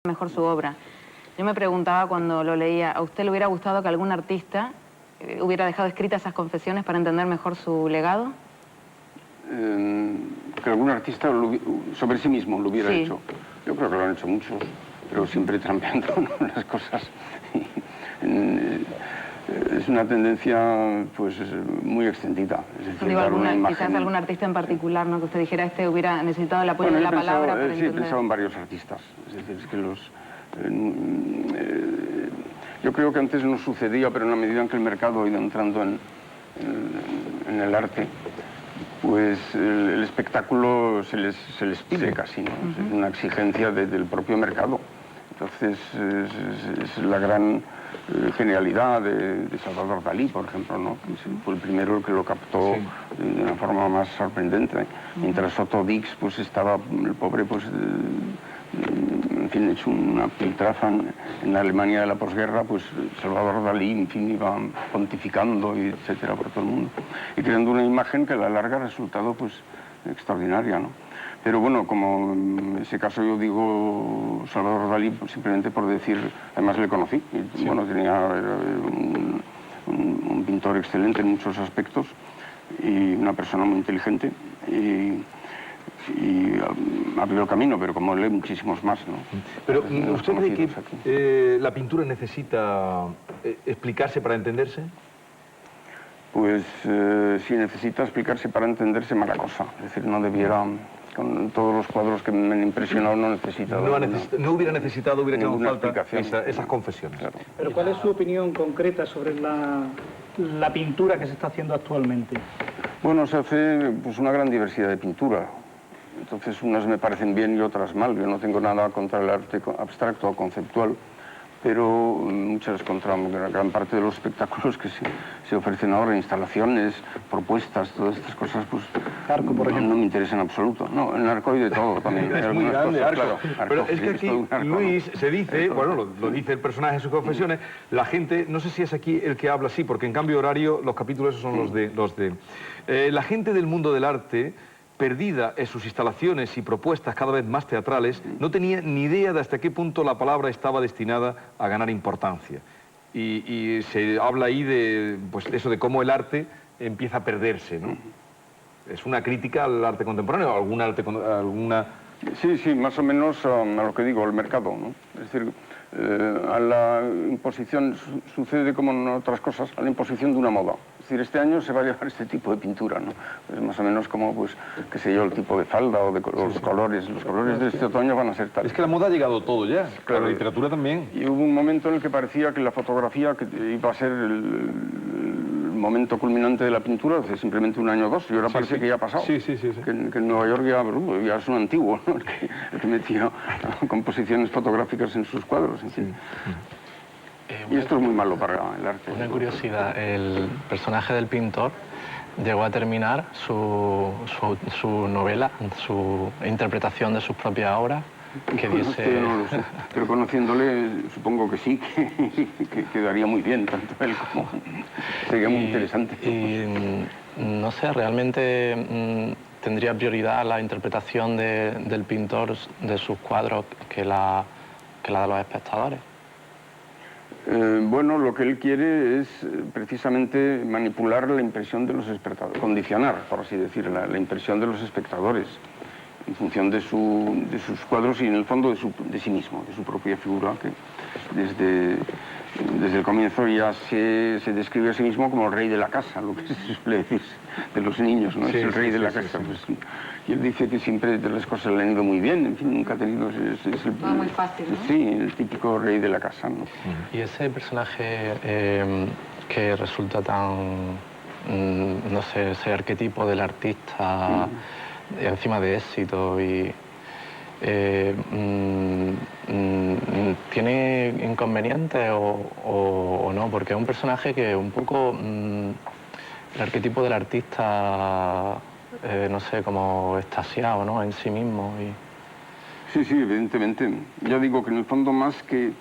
mejor su obra. Yo me preguntaba cuando lo leía, ¿a usted le hubiera gustado que algún artista hubiera dejado escritas esas confesiones para entender mejor su legado? Que algún artista sobre sí mismo lo hubiera hecho. Yo creo que lo han hecho muchos, pero siempre trampeando, ¿no?, las cosas. Es una tendencia, pues, muy extendida. Es decir, digo, dar una imagen... quizás algún artista en particular, ¿no?, que usted dijera, este hubiera necesitado el apoyo de la palabra para entender. Sí, he pensado en varios artistas. Es decir, es que yo creo que antes no sucedía, pero en la medida en que el mercado ha ido entrando en el arte, pues el espectáculo se les pide casi, ¿no? Es una exigencia del propio mercado. Entonces, es la gran genialidad de Salvador Dalí, por ejemplo, ¿no? Que fue el primero que lo captó de una forma más sorprendente. Mientras Otto Dix, pues, estaba, el pobre, pues, en fin, hecho una piltrafa en la Alemania de la posguerra, pues Salvador Dalí, en fin, iba pontificando, y etcétera, por todo el mundo, y creando una imagen que a la larga ha resultado, pues, extraordinaria, ¿no? Pero bueno, como en ese caso yo digo Salvador Dalí, pues, simplemente por decir, además le conocí, y, bueno, era un pintor excelente en muchos aspectos, y una persona muy inteligente, y abrió camino, pero como lee muchísimos más, ¿no? Pero ¿usted cree que la pintura necesita explicarse para entenderse? Pues si necesita explicarse para entenderse, mala cosa. Es decir, no debiera, con todos los cuadros que me han impresionado, no necesita... No hubiera necesitado, hubiera quedado falta explicación. esas confesiones. Claro. Pero ¿cuál es su opinión concreta sobre la pintura que se está haciendo actualmente? Bueno, se hace, pues, una gran diversidad de pintura. Entonces, unas me parecen bien y otras mal. Yo no tengo nada contra el arte abstracto o conceptual, pero muchas contra la gran parte de los espectáculos que se ofrecen ahora, instalaciones, propuestas, todas estas cosas, pues, Arco, por ejemplo. no me interesa en absoluto. No, en Arco hay de todo también. Es muy grande, cosas, Arco. claro, Pero Arco, es que aquí, Arco, Luis, ¿no? se dice, bueno, lo dice el personaje en sus confesiones, la gente, no sé si es aquí el que habla así, porque en cambio horario los capítulos esos son los de la gente del mundo del arte, perdida en sus instalaciones y propuestas cada vez más teatrales, no tenía ni idea de hasta qué punto la palabra estaba destinada a ganar importancia. Y se habla ahí de, pues, eso de cómo el arte empieza a perderse, ¿no? ¿Es una crítica al arte contemporáneo o alguna...? Sí, más o menos a lo que digo, al mercado, ¿no? Es decir, a la imposición, sucede como en otras cosas, a la imposición de una moda. Es decir, este año se va a llevar este tipo de pintura, ¿no? Pues más o menos como, pues, qué sé yo, el tipo de falda o de los colores. Los colores de este otoño van a ser tales. Es que la moda ha llegado todo ya, claro, la literatura también. Y hubo un momento en el que parecía que la fotografía, que iba a ser el momento culminante de la pintura, hace simplemente un año o dos, y ahora parece que ya ha pasado. Sí. Que en Nueva York ya es un antiguo, ¿no? el que metía composiciones fotográficas en sus cuadros, en fin. Y esto es muy malo para el arte. Una curiosidad, el personaje del pintor llegó a terminar su novela, su interpretación de sus propias obras, que dice... Yo no lo sé, pero conociéndole supongo que sí, que quedaría muy bien, tanto él como... Sería muy interesante. Y no sé, realmente tendría prioridad la interpretación del pintor de sus cuadros que la de los espectadores. Bueno, lo que él quiere es precisamente manipular la impresión de los espectadores, condicionar, por así decir, la impresión de los espectadores en función de sus cuadros y en el fondo de sí mismo, de su propia figura, que desde el comienzo ya se describe a sí mismo como el rey de la casa, lo que se suele decir de los niños, ¿no? Es el rey de la casa. Pues, y él dice que siempre las cosas le han ido muy bien, en fin, nunca ha tenido... muy fácil, ¿no? Sí, el típico rey de la casa, ¿no? Y ese personaje que resulta tan, no sé, ese arquetipo del artista encima de éxito y... ¿tiene inconvenientes o no? Porque es un personaje que un poco... el arquetipo del artista, no sé, como extasiado, ¿no?, en sí mismo. Sí, evidentemente. Ya digo que en el fondo más que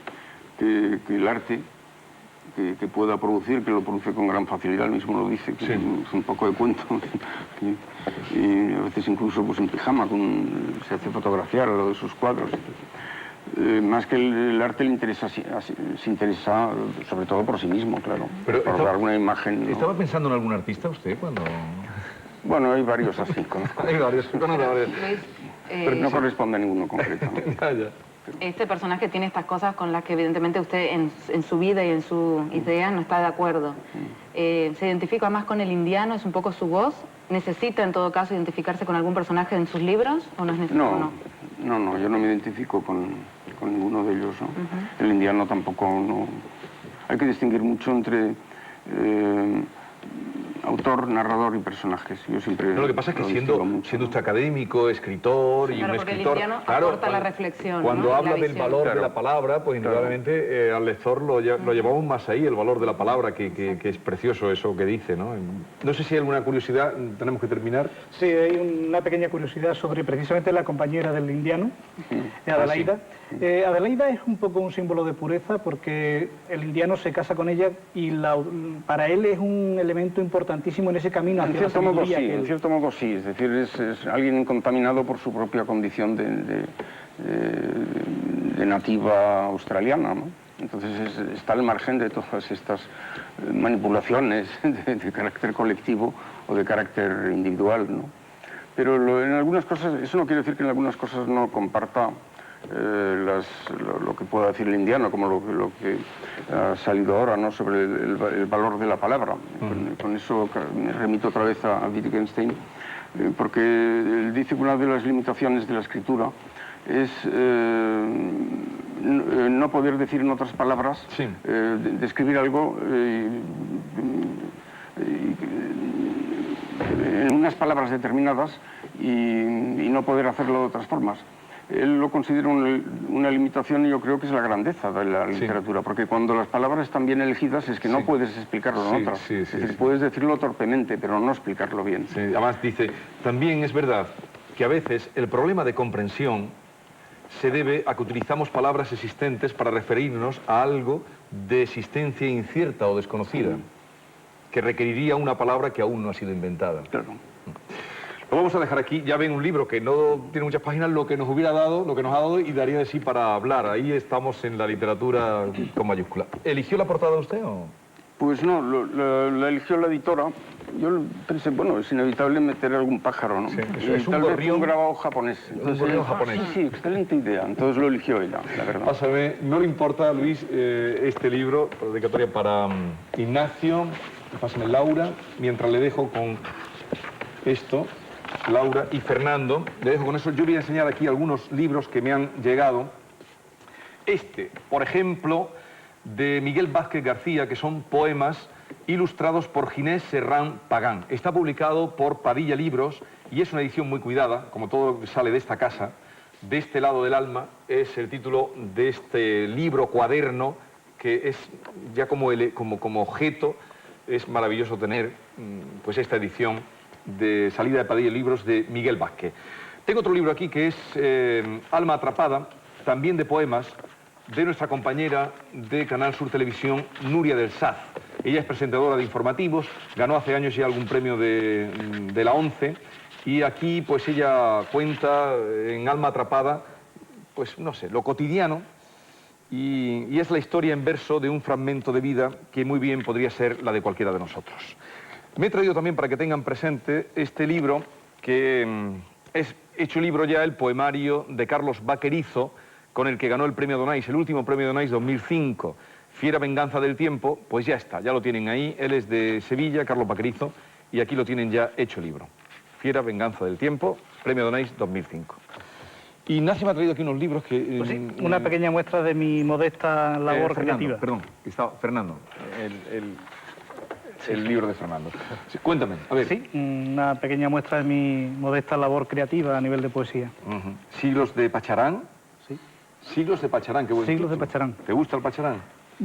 el arte que pueda producir, que lo produce con gran facilidad, él mismo lo dice, que es un poco de cuento. Y a veces incluso, pues, en pijama se hace fotografiar a lo de sus cuadros. más que el arte le interesa, se interesa sobre todo por sí mismo, claro. Pero por dar una imagen, ¿no? ¿Estaba pensando en algún artista usted cuando...? Bueno, hay varios así, conozco. Hay varios, conozco varios. Luis, Pero no corresponde a ninguno concreto. Ya, ya. este personaje tiene estas cosas con las que evidentemente usted en su vida y en su idea no está de acuerdo. ¿Se identifica más con el indiano? ¿Es un poco su voz? ¿Necesita en todo caso identificarse con algún personaje en sus libros o no es necesario? No, yo no me identifico con ninguno de ellos, ¿no? El indiano tampoco, no. Hay que distinguir mucho entre autor, narrador y personajes. Yo siempre No, lo que pasa es que siendo usted académico, escritor y Claro, un porque el escritor... indiano aporta la reflexión, Cuando ¿no? habla La del visión. valor de Claro. la palabra, pues indudablemente al lector lo llevamos más ahí, el valor de la palabra, que es precioso eso que dice, ¿no? No sé si hay alguna curiosidad, tenemos que terminar. Sí, hay una pequeña curiosidad sobre precisamente la compañera del indiano, Adelaida. Adelaida es un poco un símbolo de pureza porque el indiano se casa con ella y para él es un elemento importantísimo en ese camino hacia la sabiduría. En cierto modo sí, es decir, es alguien contaminado por su propia condición de nativa australiana, ¿no? Entonces está al margen de todas estas manipulaciones de carácter colectivo o de carácter individual, ¿no? Pero en algunas cosas, eso no quiere decir que en algunas cosas no comparta lo que pueda decir el indiano, como lo que ha salido ahora, ¿no? Sobre el valor de la palabra. Con eso me remito otra vez a Wittgenstein, porque él dice que una de las limitaciones de la escritura es no poder decir en otras palabras, Sí. describir algo en unas palabras determinadas y no poder hacerlo de otras formas. Él lo considera una limitación y yo creo que es la grandeza de la literatura, porque cuando las palabras están bien elegidas es que no puedes explicarlo en otras. Es decir, puedes decirlo torpemente, pero no explicarlo bien. Sí, además dice, también es verdad que a veces el problema de comprensión se debe a que utilizamos palabras existentes para referirnos a algo de existencia incierta o desconocida, que requeriría una palabra que aún no ha sido inventada. Claro. Lo vamos a dejar aquí. Ya ven un libro que no tiene muchas páginas, lo que nos hubiera dado, lo que nos ha dado y daría de sí para hablar. Ahí estamos en la literatura con mayúscula. ¿Eligió la portada usted o...? Pues no, la eligió la editora. Yo pensé, bueno, es inevitable meter algún pájaro, ¿no? Sí, Y es un tal vez gorrión. un grabado japonés. Entonces, gorrión japonés. Sí, excelente idea. Entonces lo eligió ella, la verdad. Pásame, no le importa, Luis, este libro, dedicatoria para Ignacio, pásame Laura, mientras le dejo con esto, Laura y Fernando, le dejo con eso. Yo voy a enseñar aquí algunos libros que me han llegado. Este, por ejemplo, de Miguel Vázquez García, que son poemas ilustrados por Ginés Serrán Pagán. Está publicado por Padilla Libros y es una edición muy cuidada, como todo lo que sale de esta casa. De este lado del alma es el título de este libro cuaderno, que es ya como objeto, es maravilloso tener pues esta edición de salida de Padilla Libros de Miguel Vázquez. Tengo otro libro aquí que es Alma Atrapada, también de poemas, de nuestra compañera de Canal Sur Televisión, Nuria del Saz. Ella es presentadora de informativos, ganó hace años ya algún premio de la ONCE, y aquí pues ella cuenta en Alma Atrapada, pues no sé, lo cotidiano, y es la historia en verso de un fragmento de vida que muy bien podría ser la de cualquiera de nosotros. Me he traído también para que tengan presente este libro, que es hecho libro ya, el poemario de Carlos Vaquerizo, con el que ganó el premio Donais, el último premio Donais 2005, Fiera Venganza del Tiempo. Pues ya está, ya lo tienen ahí. Él es de Sevilla, Carlos Vaquerizo, y aquí lo tienen ya hecho libro. Fiera Venganza del Tiempo, premio Donais 2005. Y Ignacio me ha traído aquí unos libros que... Pues sí, una pequeña muestra de mi modesta labor creativa. Perdón, Fernando, el libro de Fernando. Sí, cuéntame, a ver. Sí, una pequeña muestra de mi modesta labor creativa a nivel de poesía. Siglos de Pacharán. Sí. Siglos de Pacharán, qué buen Siglos de título. Pacharán. ¿Te gusta el Pacharán?